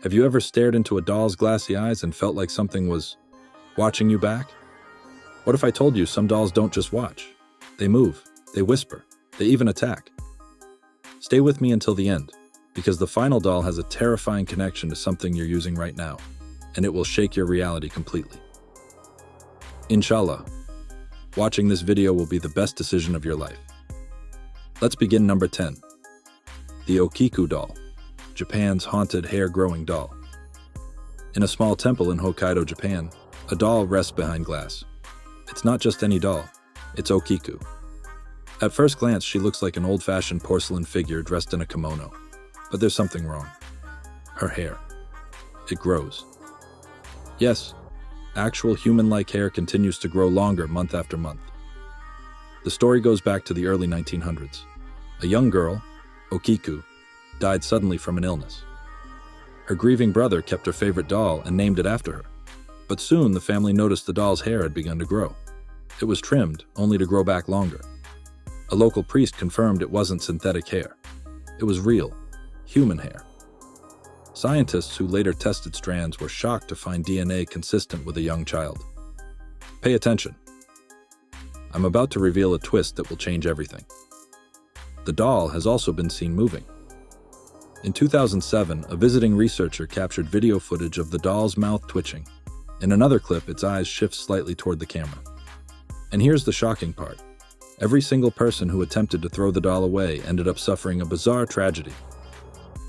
Have you ever stared into a doll's glassy eyes and felt like something was watching you back? What if I told you some dolls don't just watch? They move, they whisper, they even attack. Stay with me until the end, because the final doll has a terrifying connection to something you're using right now, and it will shake your reality completely. Inshallah, watching this video will be the best decision of your life. Let's begin. Number 10. The Okiku doll, Japan's haunted hair-growing doll. In a small temple in Hokkaido, Japan, a doll rests behind glass. It's not just any doll, it's Okiku. At first glance, she looks like an old-fashioned porcelain figure dressed in a kimono. But there's something wrong. Her hair. It grows. Yes, actual human-like hair continues to grow longer month after month. The story goes back to the early 1900s. A young girl, Okiku, died suddenly from an illness. Her grieving brother kept her favorite doll and named it after her. But soon the family noticed the doll's hair had begun to grow. It was trimmed, only to grow back longer. A local priest confirmed it wasn't synthetic hair. It was real, human hair. Scientists who later tested strands were shocked to find DNA consistent with a young child. Pay attention. I'm about to reveal a twist that will change everything. The doll has also been seen moving. In 2007, a visiting researcher captured video footage of the doll's mouth twitching. In another clip, its eyes shift slightly toward the camera. And here's the shocking part. Every single person who attempted to throw the doll away ended up suffering a bizarre tragedy.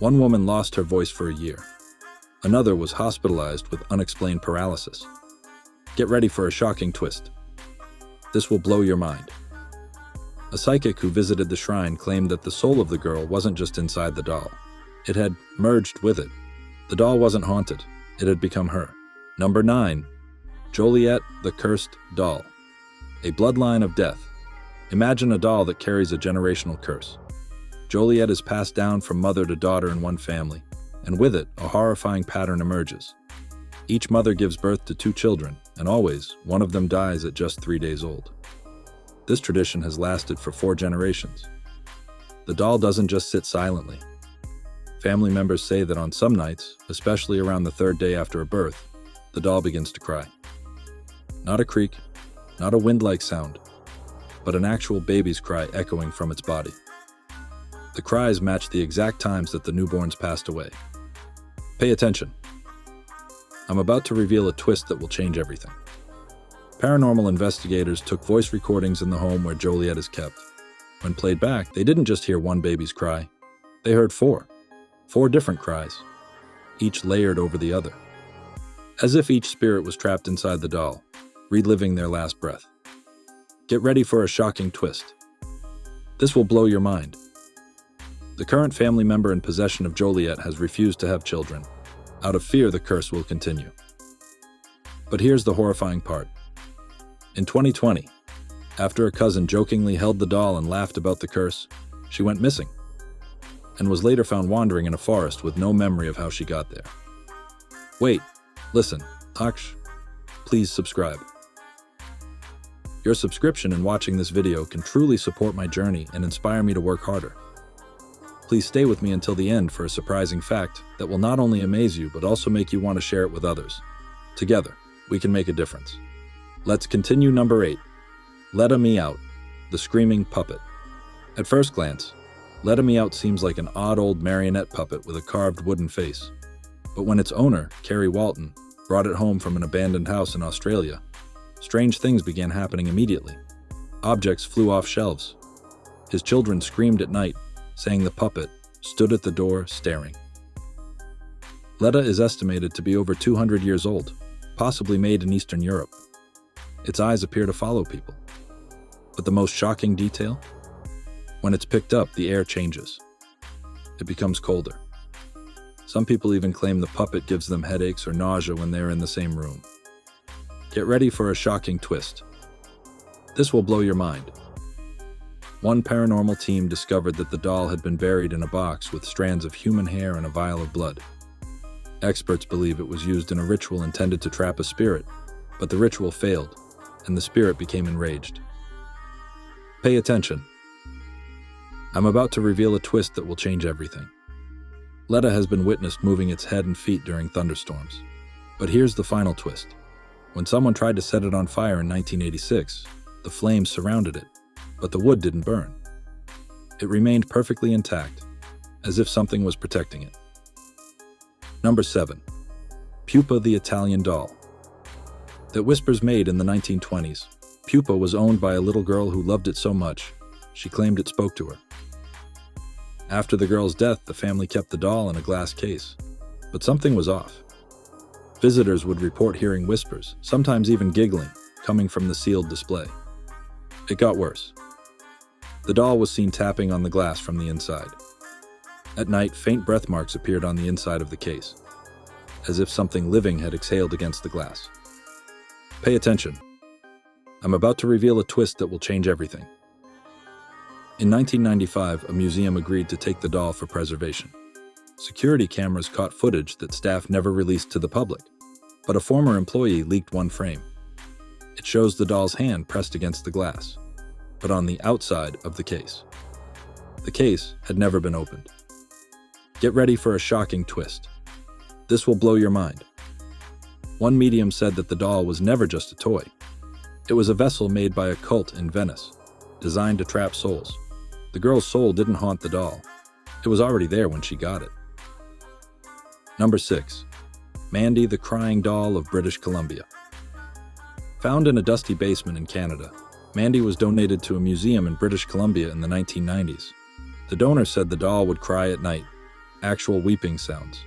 One woman lost her voice for a year. Another was hospitalized with unexplained paralysis. Get ready for a shocking twist. This will blow your mind. A psychic who visited the shrine claimed that the soul of the girl wasn't just inside the doll. It had merged with it. The doll wasn't haunted. It had become her. Number 9. Joliet, the Cursed Doll. A bloodline of death. Imagine a doll that carries a generational curse. Joliet is passed down from mother to daughter in one family, and with it, a horrifying pattern emerges. Each mother gives birth to 2 children, and always, one of them dies at just 3 days old. This tradition has lasted for 4 generations. The doll doesn't just sit silently. Family members say that on some nights, especially around the 3rd day after a birth, the doll begins to cry. Not a creak, not a wind-like sound, but an actual baby's cry echoing from its body. The cries match the exact times that the newborns passed away. Pay attention. I'm about to reveal a twist that will change everything. Paranormal investigators took voice recordings in the home where Joliet is kept. When played back, they didn't just hear one baby's cry. They heard 4 different cries, each layered over the other. As if each spirit was trapped inside the doll, reliving their last breath. Get ready for a shocking twist. This will blow your mind. The current family member in possession of Joliet has refused to have children. Out of fear, the curse will continue. But here's the horrifying part. In 2020, after a cousin jokingly held the doll and laughed about the curse, she went missing and was later found wandering in a forest with no memory of how she got there. Wait, listen, Aksh, please subscribe. Your subscription and watching this video can truly support my journey and inspire me to work harder. Please stay with me until the end for a surprising fact that will not only amaze you but also make you want to share it with others. Together, we can make a difference. Let's continue. Number 8. Let Me Out, the Screaming Puppet. At first glance, Let Me Out seems like an odd old marionette puppet with a carved wooden face. But when its owner, Kerry Walton, brought it home from an abandoned house in Australia, strange things began happening immediately. Objects flew off shelves. His children screamed at night, saying the puppet stood at the door staring. Letta is estimated to be over 200 years old, possibly made in Eastern Europe. Its eyes appear to follow people. But the most shocking detail? When it's picked up, the air changes. It becomes colder. Some people even claim the puppet gives them headaches or nausea when they're in the same room. Get ready for a shocking twist. This will blow your mind. One paranormal team discovered that the doll had been buried in a box with strands of human hair and a vial of blood. Experts believe it was used in a ritual intended to trap a spirit, but the ritual failed, and the spirit became enraged. Pay attention. I'm about to reveal a twist that will change everything. Letta has been witnessed moving its head and feet during thunderstorms. But here's the final twist. When someone tried to set it on fire in 1986, the flames surrounded it, but the wood didn't burn. It remained perfectly intact, as if something was protecting it. Number 7. Pupa the Italian doll. That Whispers made in the 1920s, Pupa was owned by a little girl who loved it so much, she claimed it spoke to her. After the girl's death, the family kept the doll in a glass case, but something was off. Visitors would report hearing whispers, sometimes even giggling, coming from the sealed display. It got worse. The doll was seen tapping on the glass from the inside. At night, faint breath marks appeared on the inside of the case, as if something living had exhaled against the glass. Pay attention. I'm about to reveal a twist that will change everything. In 1995, a museum agreed to take the doll for preservation. Security cameras caught footage that staff never released to the public, but a former employee leaked one frame. It shows the doll's hand pressed against the glass, but on the outside of the case. The case had never been opened. Get ready for a shocking twist. This will blow your mind. One medium said that the doll was never just a toy. It was a vessel made by a cult in Venice, designed to trap souls. The girl's soul didn't haunt the doll. It was already there when she got it. Number 6. Mandy the Crying Doll of British Columbia. Found in a dusty basement in Canada, Mandy was donated to a museum in British Columbia in the 1990s. The donor said the doll would cry at night, actual weeping sounds.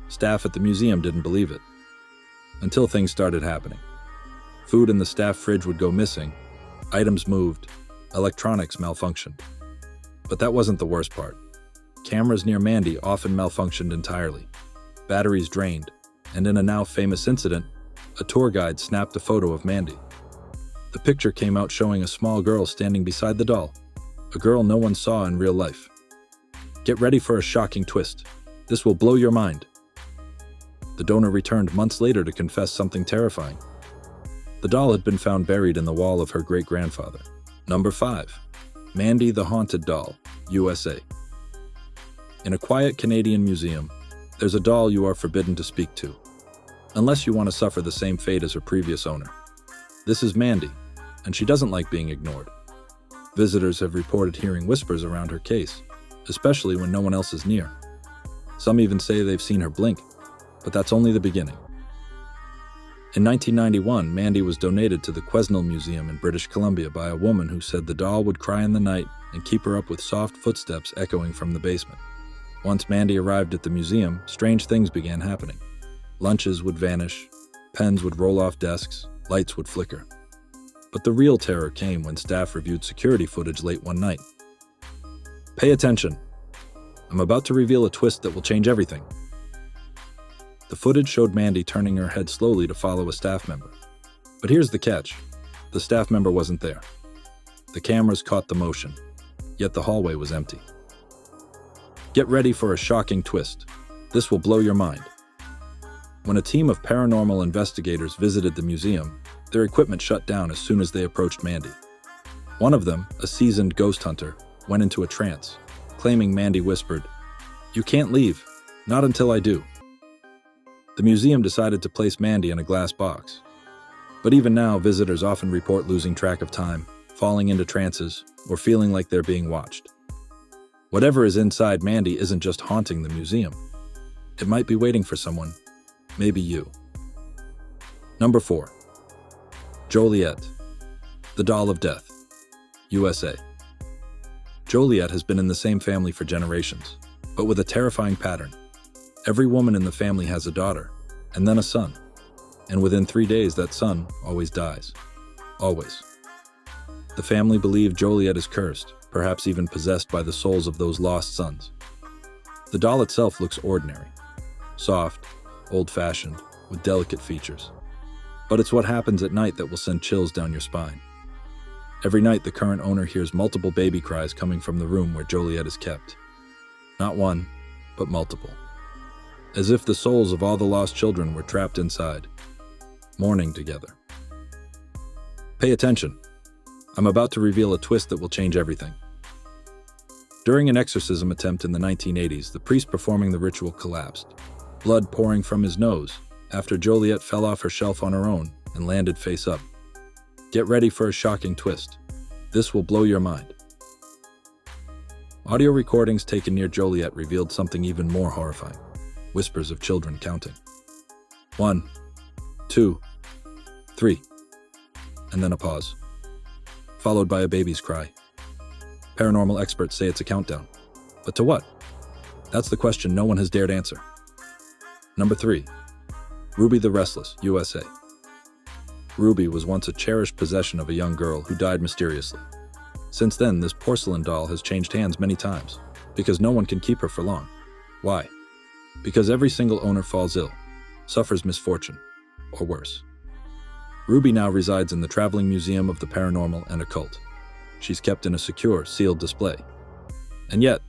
Staff at the museum didn't believe it, until things started happening. Food in the staff fridge would go missing, items moved, electronics malfunctioned. But that wasn't the worst part. Cameras near Mandy often malfunctioned entirely. Batteries drained, and in a now famous incident, a tour guide snapped a photo of Mandy. The picture came out showing a small girl standing beside the doll, a girl no one saw in real life. Get ready for a shocking twist. This will blow your mind. The donor returned months later to confess something terrifying. The doll had been found buried in the wall of her great-grandfather. Number 5. Mandy the Haunted Doll, USA. In a quiet Canadian museum, there's a doll you are forbidden to speak to, unless you want to suffer the same fate as her previous owner. This is Mandy, and she doesn't like being ignored. Visitors have reported hearing whispers around her case, especially when no one else is near. Some even say they've seen her blink, but that's only the beginning. In 1991, Mandy was donated to the Quesnel Museum in British Columbia by a woman who said the doll would cry in the night and keep her up with soft footsteps echoing from the basement. Once Mandy arrived at the museum, strange things began happening. Lunches would vanish, pens would roll off desks, lights would flicker. But the real terror came when staff reviewed security footage late one night. Pay attention. I'm about to reveal a twist that will change everything. The footage showed Mandy turning her head slowly to follow a staff member. But here's the catch. The staff member wasn't there. The cameras caught the motion, yet the hallway was empty. Get ready for a shocking twist. This will blow your mind. When a team of paranormal investigators visited the museum, their equipment shut down as soon as they approached Mandy. One of them, a seasoned ghost hunter, went into a trance, claiming Mandy whispered, "You can't leave, not until I do." The museum decided to place Mandy in a glass box. But even now, visitors often report losing track of time, falling into trances, or feeling like they're being watched. Whatever is inside Mandy isn't just haunting the museum. It might be waiting for someone, maybe you. Number 4. Joliet, the Doll of Death, USA. Joliet has been in the same family for generations, but with a terrifying pattern. Every woman in the family has a daughter, and then a son. And within 3 days, that son always dies. Always. The family believe Joliet is cursed, perhaps even possessed by the souls of those lost sons. The doll itself looks ordinary. Soft, old-fashioned, with delicate features. But it's what happens at night that will send chills down your spine. Every night, the current owner hears multiple baby cries coming from the room where Joliet is kept. Not one, but multiple. As if the souls of all the lost children were trapped inside, mourning together. Pay attention. I'm about to reveal a twist that will change everything. During an exorcism attempt in the 1980s, the priest performing the ritual collapsed, blood pouring from his nose after Joliet fell off her shelf on her own and landed face up. Get ready for a shocking twist. This will blow your mind. Audio recordings taken near Joliet revealed something even more horrifying. Whispers of children counting. 1, 2, 3, and then a pause, followed by a baby's cry. Paranormal experts say it's a countdown. But to what? That's the question no one has dared answer. Number 3. Ruby the Restless, USA. Ruby was once a cherished possession of a young girl who died mysteriously. Since then, this porcelain doll has changed hands many times, because no one can keep her for long. Why? Because every single owner falls ill, suffers misfortune, or worse. Ruby now resides in the Traveling Museum of the Paranormal and Occult. She's kept in a secure, sealed display. And yet,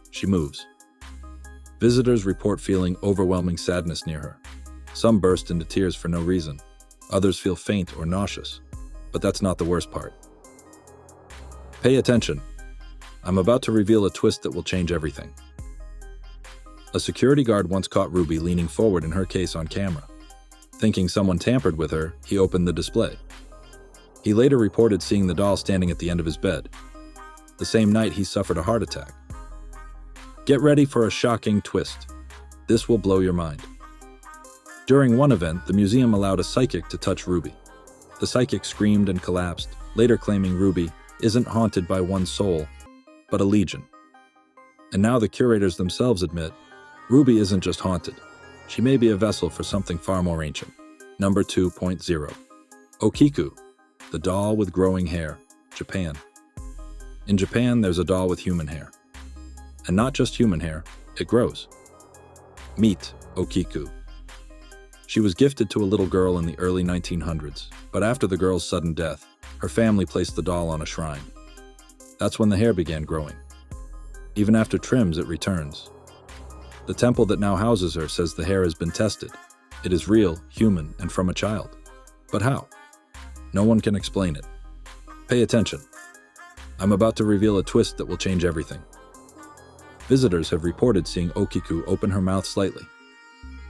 she moves. Visitors report feeling overwhelming sadness near her. Some burst into tears for no reason. Others feel faint or nauseous. But that's not the worst part. Pay attention. I'm about to reveal a twist that will change everything. A security guard once caught Ruby leaning forward in her case on camera. Thinking someone tampered with her, he opened the display. He later reported seeing the doll standing at the end of his bed. The same night, he suffered a heart attack. Get ready for a shocking twist. This will blow your mind. During one event, the museum allowed a psychic to touch Ruby. The psychic screamed and collapsed, later claiming Ruby isn't haunted by one soul, but a legion. And now the curators themselves admit, Ruby isn't just haunted. She may be a vessel for something far more ancient. Number 2.0. Okiku, the doll with growing hair, Japan. In Japan, there's a doll with human hair. And not just human hair, it grows. Meet Okiku. She was gifted to a little girl in the early 1900s, but after the girl's sudden death, her family placed the doll on a shrine. That's when the hair began growing. Even after trims, it returns. The temple that now houses her says the hair has been tested. It is real, human, and from a child. But how? No one can explain it. Pay attention. I'm about to reveal a twist that will change everything. Visitors have reported seeing Okiku open her mouth slightly.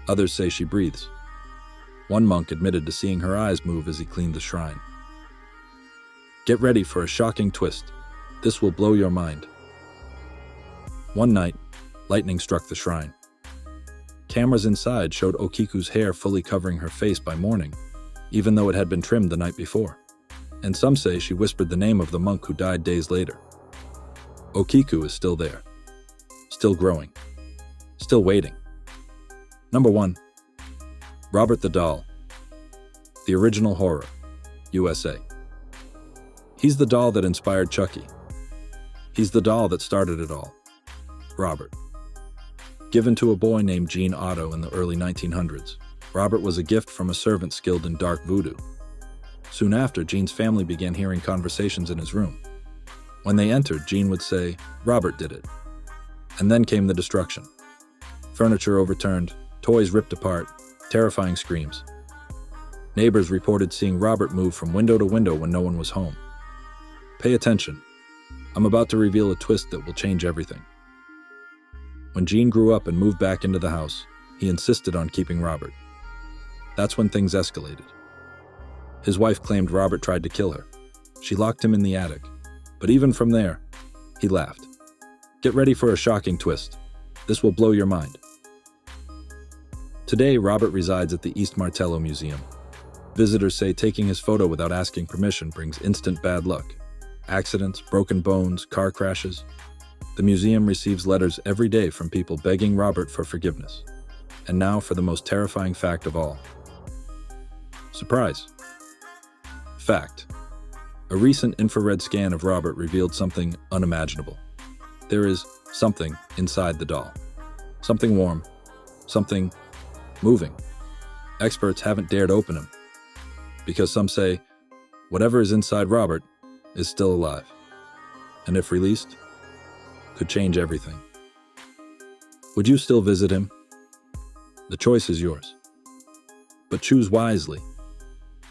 Others say she breathes. One monk admitted to seeing her eyes move as he cleaned the shrine. Get ready for a shocking twist. This will blow your mind. One night, lightning struck the shrine. Cameras inside showed Okiku's hair fully covering her face by morning, even though it had been trimmed the night before. And some say she whispered the name of the monk who died days later. Okiku is still there. Still growing. Still waiting. Number 1. Robert the Doll. The Original Horror, USA. He's the doll that inspired Chucky. He's the doll that started it all. Robert. Given to a boy named Gene Otto in the early 1900s, Robert was a gift from a servant skilled in dark voodoo. Soon after, Gene's family began hearing conversations in his room. When they entered, Gene would say, "Robert did it." And then came the destruction. Furniture overturned, toys ripped apart, terrifying screams. Neighbors reported seeing Robert move from window to window when no one was home. Pay attention. I'm about to reveal a twist that will change everything. When Gene grew up and moved back into the house, he insisted on keeping Robert. That's when things escalated. His wife claimed Robert tried to kill her. She locked him in the attic. But even from there, he laughed. Get ready for a shocking twist. This will blow your mind. Today, Robert resides at the East Martello Museum. Visitors say taking his photo without asking permission brings instant bad luck. Accidents, broken bones, car crashes. The museum receives letters every day from people begging Robert for forgiveness. And now for the most terrifying fact of all. Surprise. Fact. A recent infrared scan of Robert revealed something unimaginable. There is something inside the doll. Something warm. Something moving. Experts haven't dared open him. Because some say, whatever is inside Robert is still alive. And if released, could change everything. Would you still visit him? The choice is yours. But choose wisely,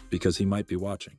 because he might be watching.